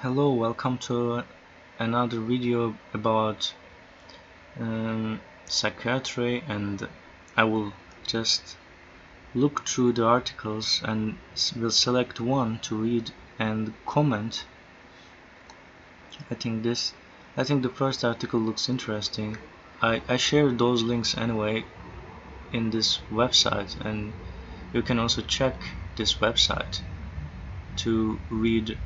Hello, welcome to another video about psychiatry, and I will just look through the articles and will select one to read and comment. I think the first article looks interesting. I shared those links anyway in this website, and you can also check this website to read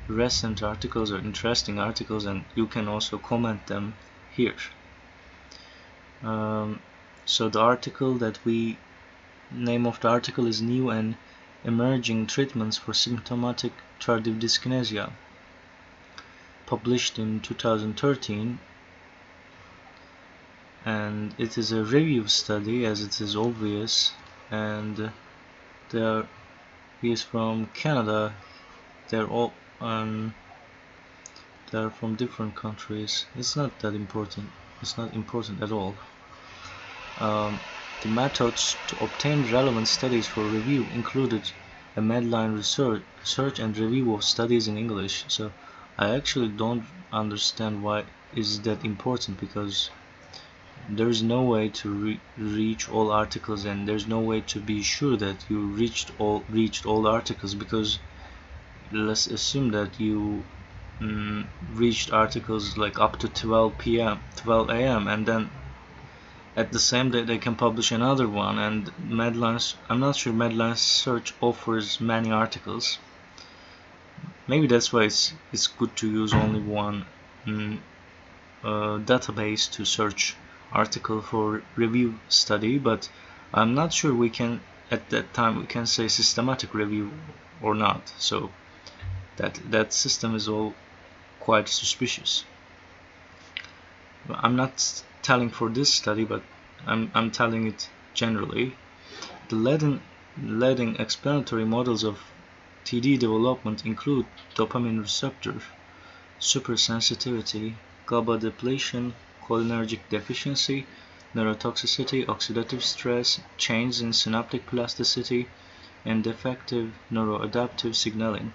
recent articles or interesting articles, and you can also comment them here. So the name of the article is New and Emerging Treatments for Symptomatic Tardive Dyskinesia, published in 2013, and it is a review study, as it is obvious, and he is from Canada. They're all they're from different countries. It's not that important. It's not important at all. The methods to obtain relevant studies for review included a Medline research and review of studies in English. So I actually don't understand why is that important, because there's no way to reach all articles, and there's no way to be sure that you reached all articles, because let's assume that you reached articles like up to 12 a.m. and then at the same day they can publish another one, and I'm not sure Medline search offers many articles. Maybe that's why it's good to use only one database to search article for review study, but I'm not sure we can at that time we can say systematic review or not. So that system is all quite suspicious. I'm not telling for this study, but I'm telling it generally. The leading explanatory models of TD development include dopamine receptor supersensitivity, GABA depletion, cholinergic deficiency, neurotoxicity, oxidative stress, changes in synaptic plasticity, and defective neuroadaptive signaling.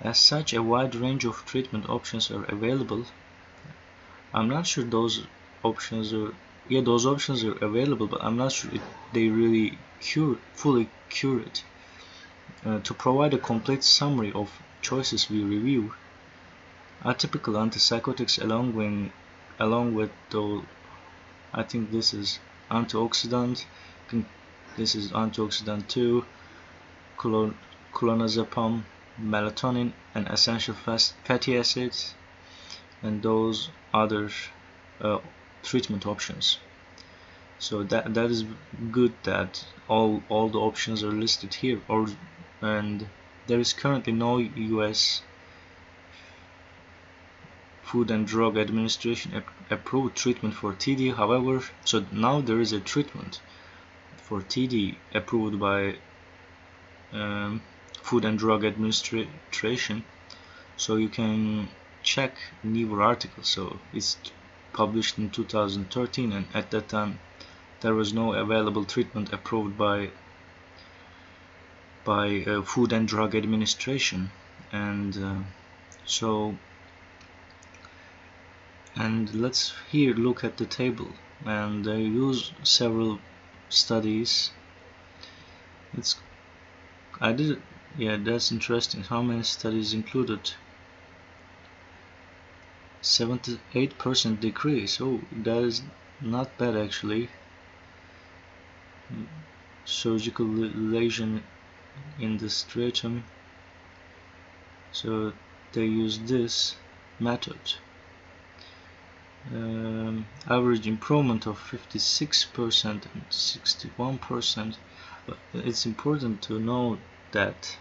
As such, a wide range of treatment options are available. I'm not sure those options are available, but I'm not sure they really fully cure it. To provide a complete summary of choices we review, atypical antipsychotics along with the, I think this is antioxidant, this is antioxidant 2, clonazepam, melatonin, and essential fatty acids, and those other treatment options. So that is good that all the options are listed here, and there is currently no US Food and Drug Administration approved treatment for TD. However, so now there is a treatment for TD approved by Food and Drug Administration, so you can check newer articles. So it's published in 2013, and at that time there was no available treatment approved by Food and Drug Administration, and let's here look at the table, and they use several studies. That's interesting. How many studies included? 78% decrease. Oh, that is not bad actually. Surgical lesion in the stratum. So they use this method. Average improvement of 56% and 61%. But it's important to know that,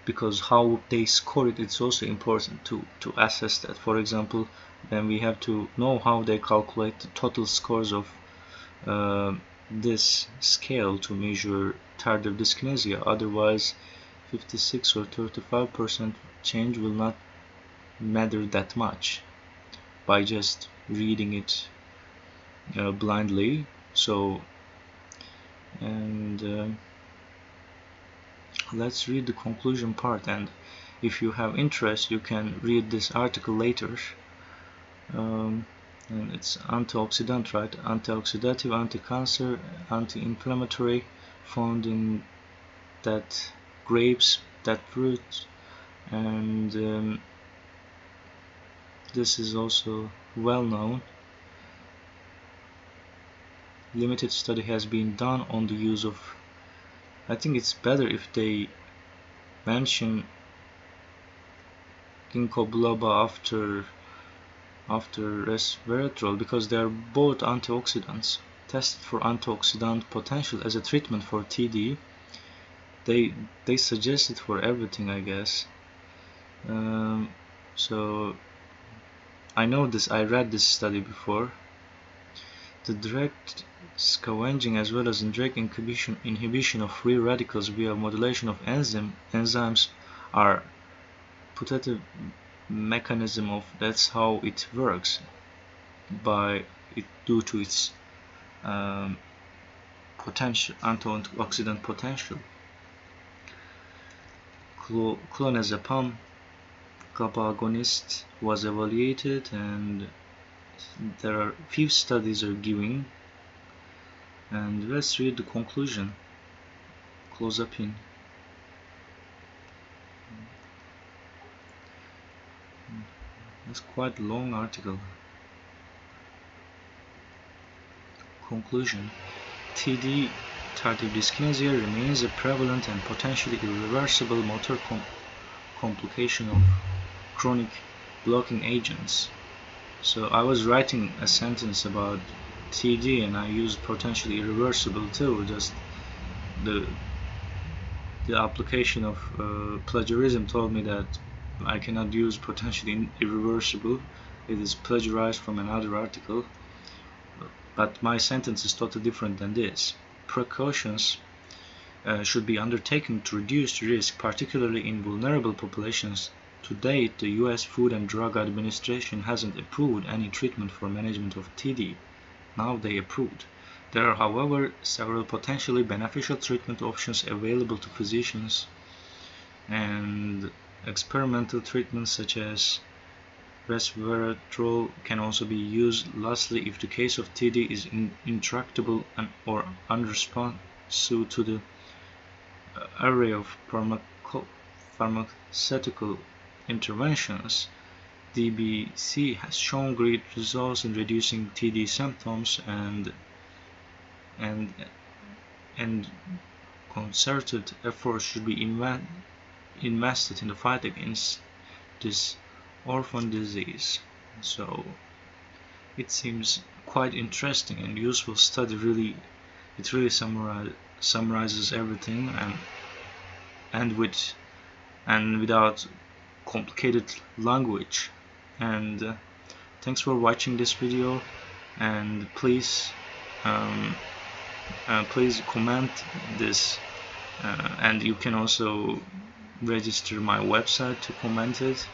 because how they score it, it's also important to assess that. For example, then we have to know how they calculate the total scores of this scale to measure tardive dyskinesia. Otherwise 56 or 35% change will not matter that much by just reading it blindly. So, and let's read the conclusion part. And if you have interest, you can read this article later. And it's antioxidant, right? Antioxidative, anti-cancer, anti-inflammatory, found in that grapes, that fruit, and this is also well known. Limited study has been done on the use of, I think it's better if they mention ginkgo biloba after resveratrol, because they are both antioxidants, tested for antioxidant potential as a treatment for TD. They suggest it for everything, I guess. So I know this, I read this study before. The direct scavenging as well as indirect inhibition of free radicals via modulation of enzymes are putative mechanism of, that's how it works, due to its potential, antioxidant potential. Clonazepam GABA agonist was evaluated, and there are few studies are giving, and let's read the conclusion. Clozapine. It's quite a long article. Conclusion. TD, tardive dyskinesia, remains a prevalent and potentially irreversible motor complication of chronic blocking agents. So I was writing a sentence about TD and I used potentially irreversible too. Just the application of plagiarism told me that I cannot use potentially irreversible. It is plagiarized from another article, but my sentence is totally different than this. Precautions should be undertaken to reduce risk, particularly in vulnerable populations. To date, the US Food and Drug Administration hasn't approved any treatment for management of TD. Now they approved. There are, however, several potentially beneficial treatment options available to physicians, and experimental treatments such as resveratrol can also be used. Lastly, if the case of TD is intractable or unresponsive to the array of pharmaceutical interventions, DBC has shown great results in reducing TD symptoms, and concerted efforts should be invested in the fight against this orphan disease. So it seems quite interesting and useful study. It really summarizes everything, and without complicated language. And thanks for watching this video, and please comment this, and you can also register my website to comment it,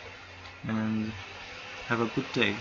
and have a good day.